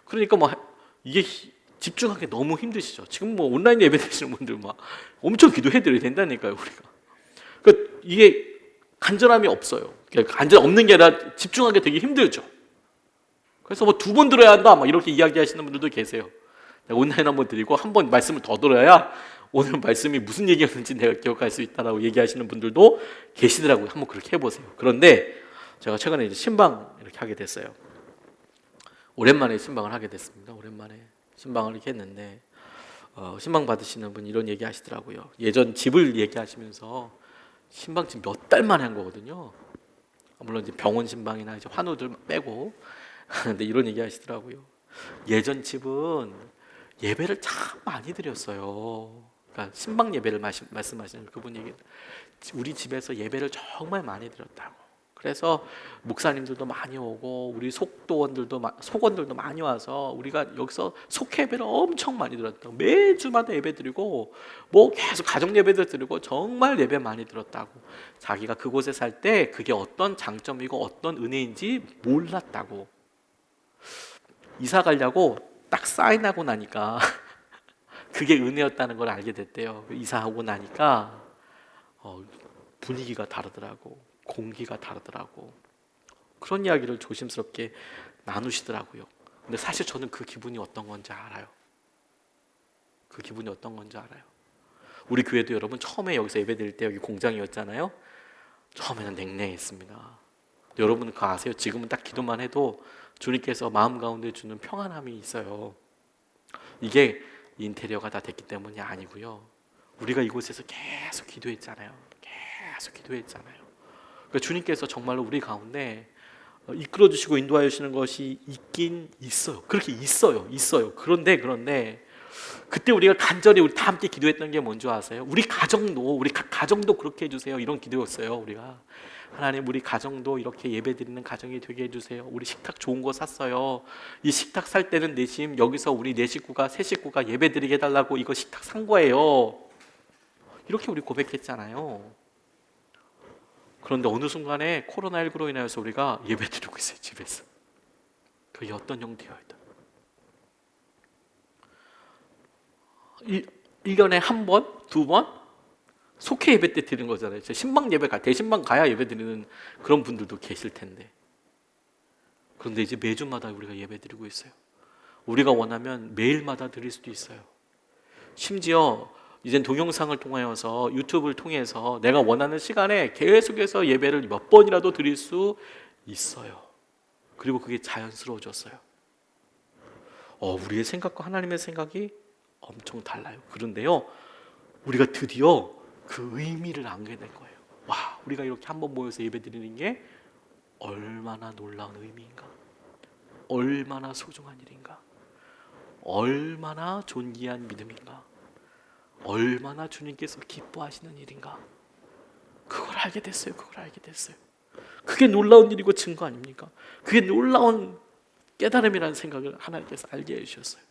Speaker 1: 그러니까 막 이게 집중하기 너무 힘드시죠. 지금 뭐 온라인 예배 드시는 분들 막 엄청 기도해 드려야 된다니까요, 우리가. 그러니까 이게 간절함이 없어요. 간절 없는 게 아니라 집중하기 되게 힘들죠. 그래서 뭐 2번 들어야 한다 막 이렇게 이야기하시는 분들도 계세요. 내가 온라인 한번 드리고 한 번 말씀을 더 들어야 오늘 말씀이 무슨 얘기였는지 내가 기억할 수 있다라고 얘기하시는 분들도 계시더라고요. 한번 그렇게 해보세요. 그런데 제가 최근에 이제 신방 이렇게 하게 됐어요. 오랜만에 신방을 하게 됐습니다. 오랜만에 신방을 이렇게 했는데 신방 받으시는 분 이런 얘기 하시더라고요. 예전 집을 얘기하시면서 신방 지금 몇 달 만에 한 거거든요. 물론 이제 병원 신방이나 이제 환우들 빼고 근데 이런 얘기 하시더라고요. 예전 집은 예배를 참 많이 드렸어요. 그러니까 신방 예배를 말씀하시는 그분 얘기. 우리 집에서 예배를 정말 많이 드렸다고. 그래서 목사님들도 많이 오고 우리 속원들도 많이 와서 우리가 여기서 속회 예배를 엄청 많이 드렸다고. 매주마다 예배 드리고 뭐 계속 가정 예배도 드리고 정말 예배 많이 드렸다고. 자기가 그곳에 살 때 그게 어떤 장점이고 어떤 은혜인지 몰랐다고. 이사 가려고 딱 사인하고 나니까 그게 은혜였다는 걸 알게 됐대요. 이사하고 나니까 분위기가 다르더라고. 공기가 다르더라고. 그런 이야기를 조심스럽게 나누시더라고요. 근데 사실 저는 그 기분이 어떤 건지 알아요. 그 기분이 어떤 건지 알아요. 우리 교회도 여러분 처음에 여기서 예배 드릴 때 여기 공장이었잖아요. 처음에는 냉랭했습니다. 여러분은 그거 아세요? 지금은 딱 기도만 해도 주님께서 마음 가운데 주는 평안함이 있어요. 이게 인테리어가 다 됐기 때문이 아니고요. 우리가 이곳에서 계속 기도했잖아요. 그러니까 주님께서 정말로 우리 가운데 이끌어 주시고 인도하여 주시는 것이 있긴 있어요. 그렇게 있어요. 그런데 그때 우리가 간절히 우리 다 함께 기도했던 게 뭔지 아세요? 우리 가정도 그렇게 해주세요. 이런 기도였어요. 우리가 하나님 우리 가정도 이렇게 예배드리는 가정이 되게 해주세요. 우리 식탁 좋은 거 샀어요. 이 식탁 살 때는 내심 여기서 우리 세 식구가 예배드리게 해달라고 이거 식탁 산 거예요. 이렇게 우리 고백했잖아요. 그런데 어느 순간에 코로나19로 인하여서 우리가 예배드리고 있어요. 집에서. 그게 어떤 형태였다. 1년에 한 번, 2번 속회 예배 때 드리는 거잖아요. 신방 예배 대신방 가야 예배 드리는 그런 분들도 계실 텐데. 그런데 이제 매주마다 우리가 예배 드리고 있어요. 우리가 원하면 매일마다 드릴 수도 있어요. 심지어 이젠 동영상을 통하여서 유튜브를 통해서 내가 원하는 시간에 계속해서 예배를 몇 번이라도 드릴 수 있어요. 그리고 그게 자연스러워졌어요. 우리의 생각과 하나님의 생각이 엄청 달라요. 그런데요, 우리가 드디어 그 의미를 알게 된 거예요. 와, 우리가 이렇게 한번 모여서 예배드리는 게 얼마나 놀라운 의미인가, 얼마나 소중한 일인가, 얼마나 존귀한 믿음인가, 얼마나 주님께서 기뻐하시는 일인가. 그걸 알게 됐어요. 그걸 알게 됐어요. 그게 놀라운 일이고 증거 아닙니까? 그게 놀라운 깨달음이라는 생각을 하나님께서 알게 해주셨어요.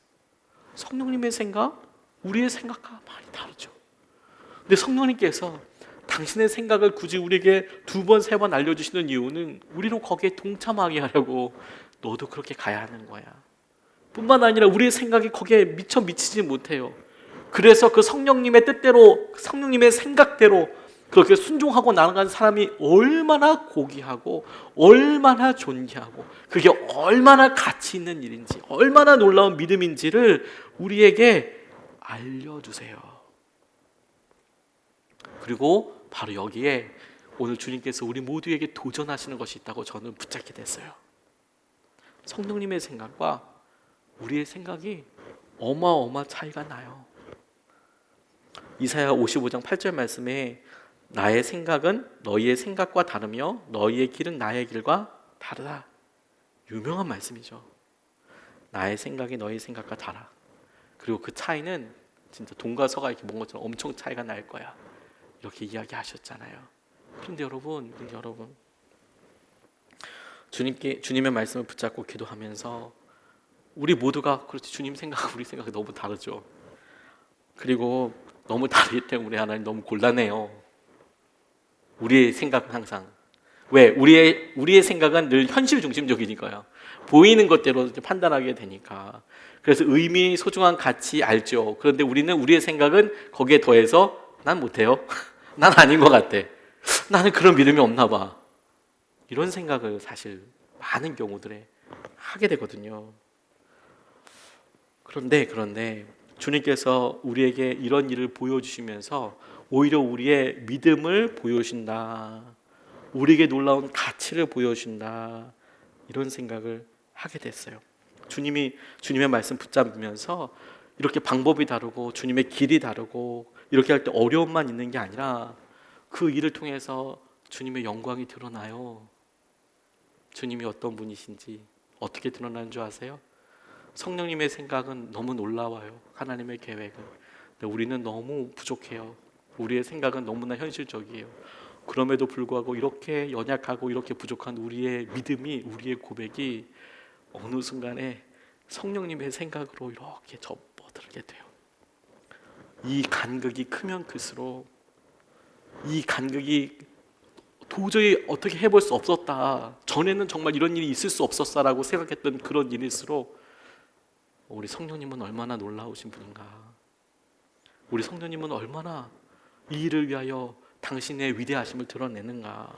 Speaker 1: 성령님의 생각, 우리의 생각과 많이 다르죠. 근데 성령님께서 당신의 생각을 굳이 우리에게 2번, 3번 알려주시는 이유는 우리로 거기에 동참하게 하려고. 너도 그렇게 가야 하는 거야. 뿐만 아니라 우리의 생각이 거기에 미처 미치지 못해요. 그래서 그 성령님의 뜻대로, 성령님의 생각대로 그렇게 순종하고 나아가는 사람이 얼마나 고귀하고 얼마나 존귀하고 그게 얼마나 가치 있는 일인지, 얼마나 놀라운 믿음인지를 우리에게 알려주세요. 그리고 바로 여기에 오늘 주님께서 우리 모두에게 도전하시는 것이 있다고 저는 붙잡게 됐어요. 성령님의 생각과 우리의 생각이 어마어마 차이가 나요. 이사야 55장 8절 말씀에 나의 생각은 너희의 생각과 다르며 너희의 길은 나의 길과 다르다. 유명한 말씀이죠. 나의 생각이 너희 생각과 달라. 그리고 그 차이는 진짜 돈과 서가 이렇게 먼 것처럼 엄청 차이가 날 거야. 이렇게 이야기하셨잖아요. 그런데 여러분, 주님의 말씀을 붙잡고 기도하면서 우리 모두가 그렇지, 주님 생각과 우리 생각이 너무 다르죠. 그리고 너무 다르기 때문에 우리 하나님 너무 곤란해요. 우리의 생각은 항상, 왜? 우리의 생각은 늘 현실 중심적이니까요. 보이는 것대로 판단하게 되니까. 그래서 의미, 소중한 가치 알죠. 그런데 우리는 우리의 생각은 거기에 더해서 난 못해요. 난 아닌 것 같아. 나는 그런 믿음이 없나 봐. 이런 생각을 사실 많은 경우들에 하게 되거든요. 그런데 주님께서 우리에게 이런 일을 보여주시면서 오히려 우리의 믿음을 보여주신다, 우리에게 놀라운 가치를 보여준다, 이런 생각을 하게 됐어요. 주님의 말씀 붙잡으면서 이렇게 방법이 다르고 주님의 길이 다르고 이렇게 할 때 어려움만 있는 게 아니라 그 일을 통해서 주님의 영광이 드러나요. 주님이 어떤 분이신지 어떻게 드러나는 줄 아세요? 성령님의 생각은 너무 놀라워요. 하나님의 계획은. 근데 우리는 너무 부족해요. 우리의 생각은 너무나 현실적이에요. 그럼에도 불구하고 이렇게 연약하고 이렇게 부족한 우리의 믿음이, 우리의 고백이 어느 순간에 성령님의 생각으로 이렇게 접어들게 돼요. 이 간극이 크면 클수록, 이 간극이 도저히 어떻게 해볼 수 없었다, 전에는 정말 이런 일이 있을 수 없었다라고 생각했던 그런 일일수록 우리 성령님은 얼마나 놀라우신 분인가, 우리 성령님은 얼마나 이 일을 위하여 당신의 위대하심을 드러내는가,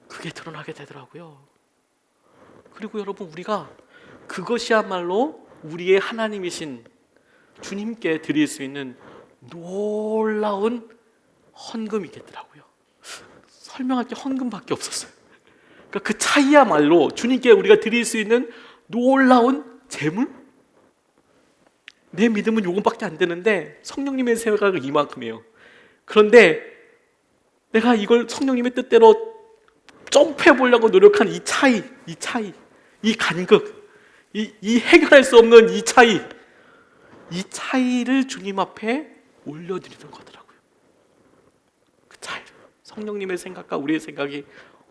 Speaker 1: 그게 드러나게 되더라고요. 그리고 여러분, 우리가 그것이야말로 우리의 하나님이신 주님께 드릴 수 있는 놀라운 헌금이겠더라고요. 설명할 게 헌금밖에 없었어요. 그러니까 그 차이야말로 주님께 우리가 드릴 수 있는 놀라운 재물? 내 믿음은 요금밖에 안 되는데 성령님의 생각은 이만큼이에요. 그런데 내가 이걸 성령님의 뜻대로 점프해 보려고 노력한 이 차이, 이 간극, 이 해결할 수 없는 이 차이를 주님 앞에 올려드리는 거더라고요. 그 차이를, 성령님의 생각과 우리의 생각이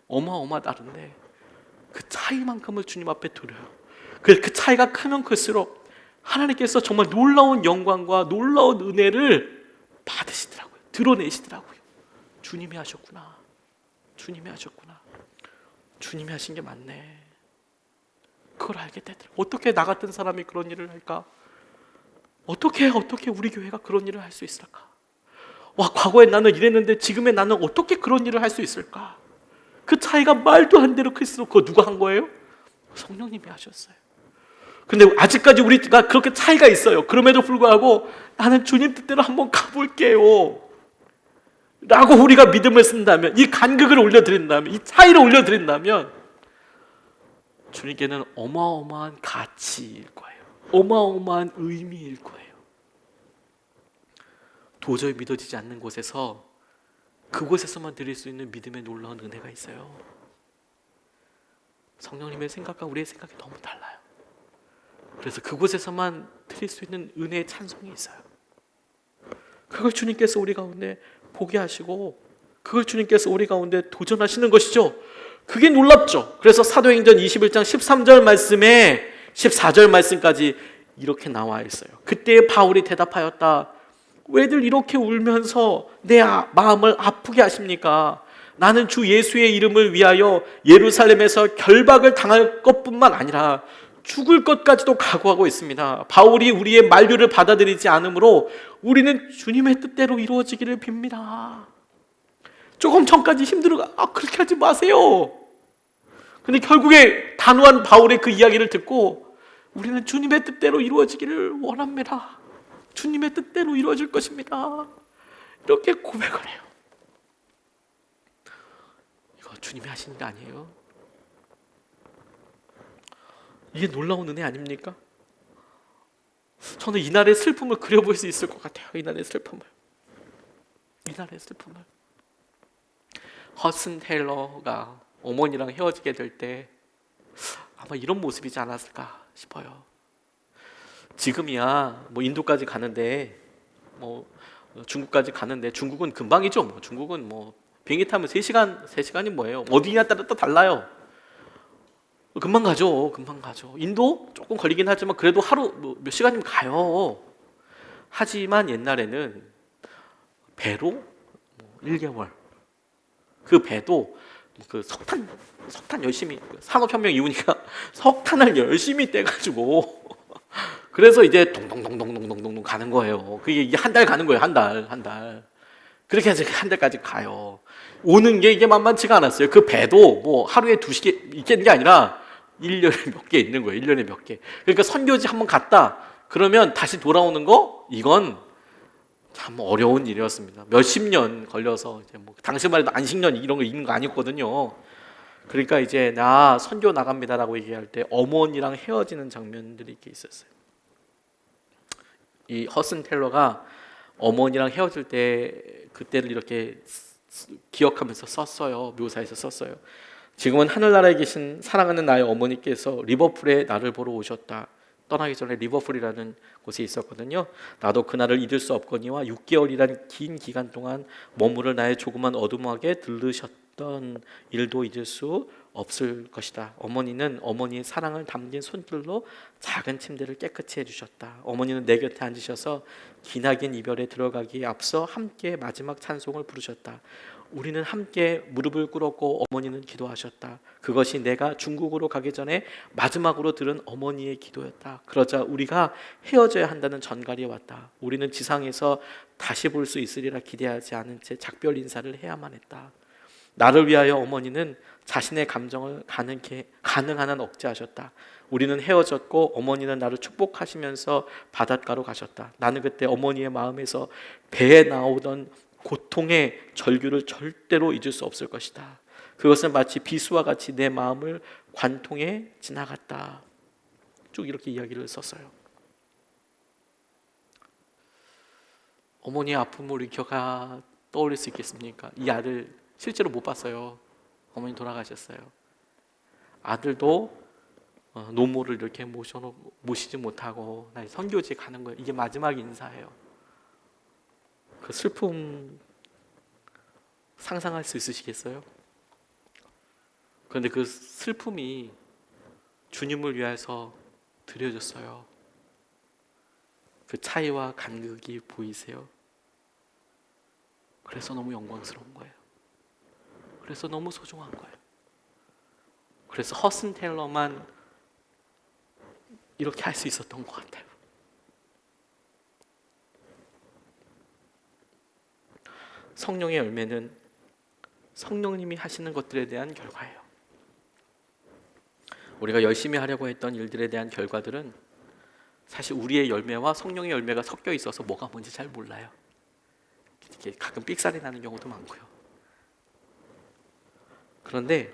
Speaker 1: 어마어마 다른데 그 차이만큼을 주님 앞에 드려요. 그 차이가 크면 클수록 하나님께서 정말 놀라운 영광과 놀라운 은혜를 받으시더라고요. 드러내시더라고요. 주님이 하셨구나. 주님이 하신 게 맞네. 그걸 알게 되더라고요. 어떻게 나 같은 사람이 그런 일을 할까? 어떻게 우리 교회가 그런 일을 할 수 있을까? 와, 과거에 나는 이랬는데 지금의 나는 어떻게 그런 일을 할 수 있을까? 그 차이가 말도 안 되로 클수록 그거 누가 한 거예요? 성령님이 하셨어요. 근데 아직까지 우리가 그렇게 차이가 있어요. 그럼에도 불구하고 나는 주님 뜻대로 한번 가볼게요 라고 우리가 믿음을 쓴다면, 이 간극을 올려드린다면, 이 차이를 올려드린다면 주님께는 어마어마한 가치일 거예요. 어마어마한 의미일 거예요. 도저히 믿어지지 않는 곳에서 그곳에서만 드릴 수 있는 믿음의 놀라운 은혜가 있어요. 성령님의 생각과 우리의 생각이 너무 달라요. 그래서 그곳에서만 드릴 수 있는 은혜의 찬송이 있어요. 그걸 주님께서 우리 가운데 보게 하시고 그걸 주님께서 우리 가운데 도전하시는 것이죠. 그게 놀랍죠. 그래서 사도행전 21장 13절 말씀에 14절 말씀까지 이렇게 나와 있어요. 그때 바울이 대답하였다. 왜들 이렇게 울면서 내 마음을 아프게 하십니까? 나는 주 예수의 이름을 위하여 예루살렘에서 결박을 당할 것뿐만 아니라 죽을 것까지도 각오하고 있습니다. 바울이 우리의 만류를 받아들이지 않으므로 우리는 주님의 뜻대로 이루어지기를 빕니다. 조금 전까지 그렇게 하지 마세요. 근데 결국에 단호한 바울의 그 이야기를 듣고 우리는 주님의 뜻대로 이루어지기를 원합니다. 주님의 뜻대로 이루어질 것입니다. 이렇게 고백을 해요. 이거 주님이 하신 일 아니에요? 이게 놀라운 은혜 아닙니까? 저는 이날의 슬픔을 그려볼 수 있을 것 같아요. 이날의 슬픔을. 허슨 테일러가 어머니랑 헤어지게 될 때 아마 이런 모습이지 않았을까 싶어요. 지금이야 인도까지 가는데 중국까지 가는데 중국은 금방이죠. 중국은 비행기 타면 3시간이 뭐예요? 어디냐 따라 또 달라요. 금방 가죠. 인도 조금 걸리긴 하지만 그래도 하루 몇 시간이면 가요. 하지만 옛날에는 배로 1개월. 그 배도 그 석탄 열심히 산업혁명 이후니까 석탄을 열심히 떼가지고 그래서 이제 동동동동동동동 가는 거예요. 그게 이게 한 달 가는 거예요. 한 달. 그렇게 해서 한 달까지 가요. 오는 게 이게 만만치가 않았어요. 그 배도 하루에 2개 있는 게 아니라 1년에 몇 개 있는 거예요. 1년에 몇 개. 그러니까 선교지 한번 갔다 그러면 다시 돌아오는 거 이건 참 어려운 일이었습니다. 몇십 년 걸려서 이제 당시만 해도 안식년 이런 거 있는 거 아니었거든요. 그러니까 이제 나 선교 나갑니다라고 얘기할 때 어머니랑 헤어지는 장면들이 이렇게 있었어요. 이 허슨 텔러가 어머니랑 헤어질 때 그때를 이렇게 기억하면서 썼어요. 묘사해서 썼어요. 지금은 하늘나라에 계신 사랑하는 나의 어머니께서 리버풀에 나를 보러 오셨다. 떠나기 전에 리버풀이라는 곳에 있었거든요. 나도 그날을 잊을 수 없거니와 6개월이란 긴 기간 동안 머무를 나의 조그만 어둠하게 들르셨던 일도 잊을 수 없을 것이다. 어머니는 어머니의 사랑을 담긴 손길로 작은 침대를 깨끗이 해주셨다. 어머니는 내 곁에 앉으셔서 기나긴 이별에 들어가기에 앞서 함께 마지막 찬송을 부르셨다. 우리는 함께 무릎을 꿇었고 어머니는 기도하셨다. 그것이 내가 중국으로 가기 전에 마지막으로 들은 어머니의 기도였다. 그러자 우리가 헤어져야 한다는 전갈이 왔다. 우리는 지상에서 다시 볼 수 있으리라 기대하지 않은 채 작별 인사를 해야만 했다. 나를 위하여 어머니는 자신의 감정을 가능한 한 억제하셨다. 우리는 헤어졌고 어머니는 나를 축복하시면서 바닷가로 가셨다. 나는 그때 어머니의 마음에서 배에 나오던 고통의 절규를 절대로 잊을 수 없을 것이다. 그것은 마치 비수와 같이 내 마음을 관통해 지나갔다. 쭉 이렇게 이야기를 썼어요. 어머니의 아픔을 우리 기어가 떠올릴 수 있겠습니까? 이 아들 실제로 못 봤어요. 어머니 돌아가셨어요. 아들도 노모를 이렇게 모시지 못하고 나 선교지에 가는 거예요. 이게 마지막 인사예요. 그 슬픔 상상할 수 있으시겠어요? 그런데 그 슬픔이 주님을 위해서 드려졌어요. 그 차이와 간극이 보이세요? 그래서 너무 영광스러운 거예요. 그래서 너무 소중한 거예요. 그래서 허슨 테일러만 이렇게 할 수 있었던 것 같아요. 성령의 열매는 성령님이 하시는 것들에 대한 결과예요. 우리가 열심히 하려고 했던 일들에 대한 결과들은 사실 우리의 열매와 성령의 열매가 섞여 있어서 뭐가 뭔지 잘 몰라요. 이렇게 가끔 삑살이 나는 경우도 많고요. 그런데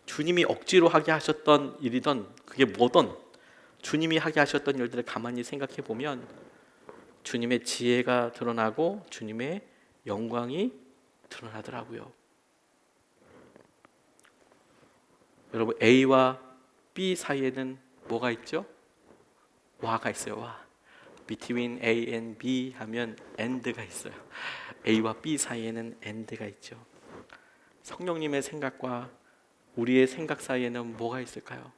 Speaker 1: 주님이 억지로 하게 하셨던 일이든 그게 뭐든 주님이 하게 하셨던 일들을 가만히 생각해 보면 주님의 지혜가 드러나고 주님의 영광이 드러나더라고요. 여러분, A와 B 사이에는 뭐가 있죠? 와가 있어요. 와. Between A and B 하면 and가 있어요. A와 B 사이에는 and가 있죠. 성령님의 생각과 우리의 생각 사이에는 뭐가 있을까요?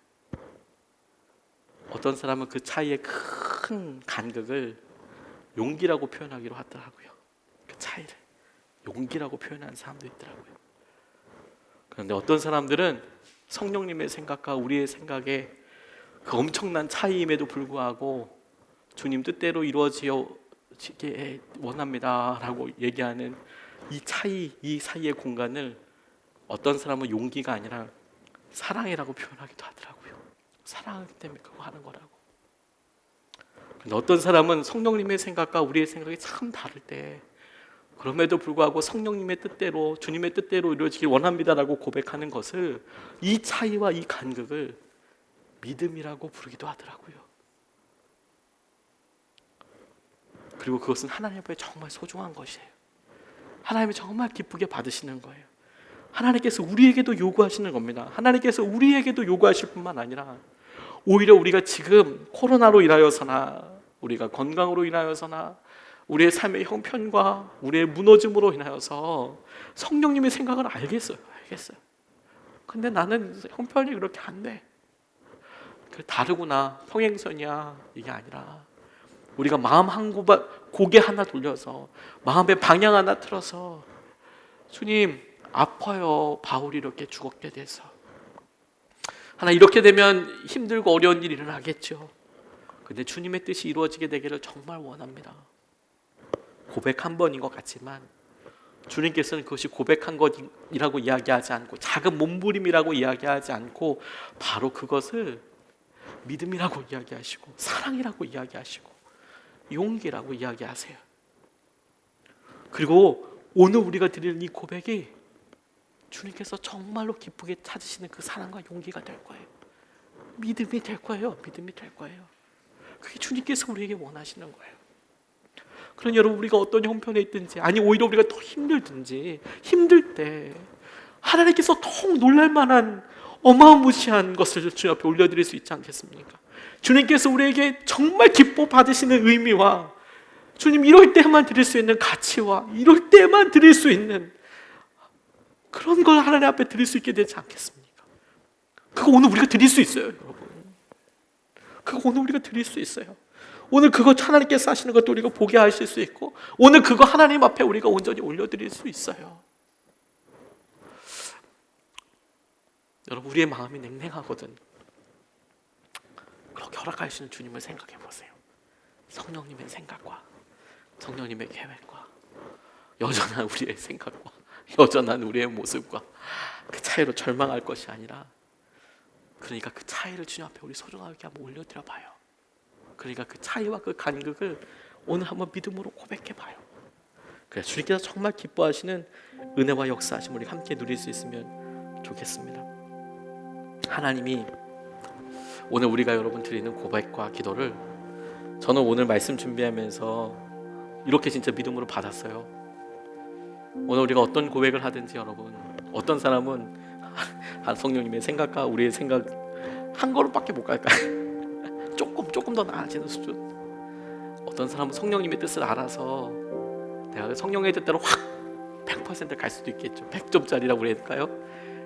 Speaker 1: 어떤 사람은 그 차이의 큰 간극을 용기라고 표현하기로 하더라고요. 그 차이를 용기라고 표현하는 사람도 있더라고요. 그런데 어떤 사람들은 성령님의 생각과 우리의 생각에 그 엄청난 차이임에도 불구하고 주님 뜻대로 이루어지게 원합니다 라고 얘기하는 이 차이, 이 사이의 공간을 어떤 사람은 용기가 아니라 사랑이라고 표현하기도 하더라고요. 사랑하기 때문에 그거 하는 거라고. 근데 어떤 사람은 성령님의 생각과 우리의 생각이 참 다를 때 그럼에도 불구하고 성령님의 뜻대로, 주님의 뜻대로 이루어지길 원합니다라고 고백하는 것을, 이 차이와 이 간극을 믿음이라고 부르기도 하더라고요. 그리고 그것은 하나님 앞에 정말 소중한 것이에요. 하나님이 정말 기쁘게 받으시는 거예요. 하나님께서 우리에게도 요구하시는 겁니다. 하나님께서 우리에게도 요구하실 뿐만 아니라 오히려 우리가 지금 코로나로 인하여서나 우리가 건강으로 인하여서나 우리의 삶의 형편과 우리의 무너짐으로 인하여서 성령님의 생각을 알겠어요. 근데 나는 형편이 그렇게 안 돼. 다르구나, 평행선이야, 이게 아니라 우리가 마음 한 고개 하나 돌려서 마음의 방향 하나 틀어서 주님 아파요. 바울이 이렇게 죽었게 돼서 하나 이렇게 되면 힘들고 어려운 일이 일어나겠죠. 근데 주님의 뜻이 이루어지게 되기를 정말 원합니다. 고백 한 번인 것 같지만 주님께서는 그것이 고백한 것이라고 이야기하지 않고 작은 몸부림이라고 이야기하지 않고 바로 그것을 믿음이라고 이야기하시고 사랑이라고 이야기하시고 용기라고 이야기하세요. 그리고 오늘 우리가 드리는 이 고백이 주님께서 정말로 기쁘게 찾으시는 그 사랑과 용기가 될 거예요. 믿음이 될 거예요. 믿음이 될 거예요. 그게 주님께서 우리에게 원하시는 거예요. 그러니 여러분, 우리가 어떤 형편에 있든지, 아니 오히려 우리가 더 힘들든지, 힘들 때 하나님께서 더 놀랄만한 어마무시한 것을 주님 앞에 올려드릴 수 있지 않겠습니까? 주님께서 우리에게 정말 기뻐 받으시는 의미와 주님 이럴 때만 드릴 수 있는 가치와 이럴 때만 드릴 수 있는 그런 걸 하나님 앞에 드릴 수 있게 되지 않겠습니까? 그거 오늘 우리가 드릴 수 있어요, 여러분. 그거 오늘 우리가 드릴 수 있어요. 오늘 그거 하나님께서 하시는 것도 우리가 보게 하실 수 있고, 오늘 그거 하나님 앞에 우리가 온전히 올려드릴 수 있어요. 여러분, 우리의 마음이 냉랭하거든. 그렇게 허락하시는 주님을 생각해 보세요. 성령님의 생각과 성령님의 계획과 여전한 우리의 생각과 여전한 우리의 모습과 그 차이로 절망할 것이 아니라, 그러니까 그 차이를 주님 앞에 우리 소중하게 한번 올려드려 봐요. 그러니까 그 차이와 그 간극을 오늘 한번 믿음으로 고백해 봐요. 그래, 주님께서 정말 기뻐하시는 은혜와 역사하심 우리 함께 누릴 수 있으면 좋겠습니다. 하나님이 오늘 우리가 여러분 드리는 고백과 기도를, 저는 오늘 말씀 준비하면서 이렇게 진짜 믿음으로 받았어요. 오늘 우리가 어떤 고백을 하든지 여러분, 어떤 사람은 성령님의 생각과 우리의 생각 한 걸음밖에 못 갈까요? 조금 더 나아지는 수준. 어떤 사람은 성령님의 뜻을 알아서 내가 성령의 뜻대로 확 100% 갈 수도 있겠죠. 100점짜리라고 해야 될까요?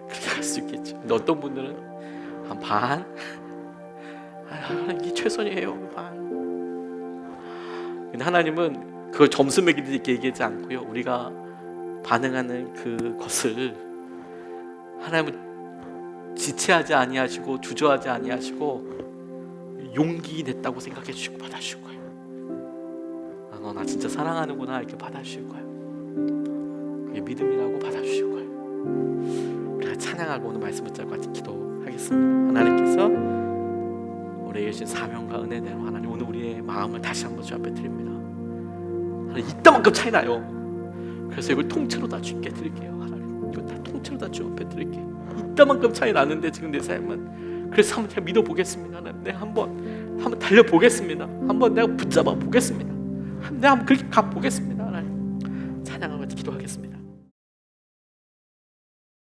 Speaker 1: 그렇게 갈 수 있겠죠. 근데 어떤 분들은 한 반? 이게 최선이에요, 반. 근데 하나님은 그걸 점수 매기듯이 얘기하지 않고요, 우리가 반응하는 그것을 하나님은 지체하지 아니하시고 주저하지 아니하시고 용기 냈다고 생각해 주시고 받아주실 거예요. 너 나 진짜 사랑하는구나 이렇게 받아주실 거예요. 그게 믿음이라고 받아주실 거예요. 우리가 찬양하고 오늘 말씀 붙잡고 같이 기도하겠습니다. 하나님께서 우리에게 주신 사명과 은혜대로 하나님 오늘 우리의 마음을 다시 한번 주 앞에 드립니다. 하나님 이따만큼 차이 나요. 그래서 이걸 통째로 다 주께 드릴게요. 하나님 이거 다 통째로 다 주 앞에 드릴게요. 이따만큼 차이 나는데 지금 내 삶은, 그래서 한번 제가 믿어보겠습니다. 내가 한번 달려보겠습니다. 한번 내가 붙잡아 보겠습니다. 네, 한번 그렇게 가 보겠습니다. 하나님 찬양하고 기도하겠습니다.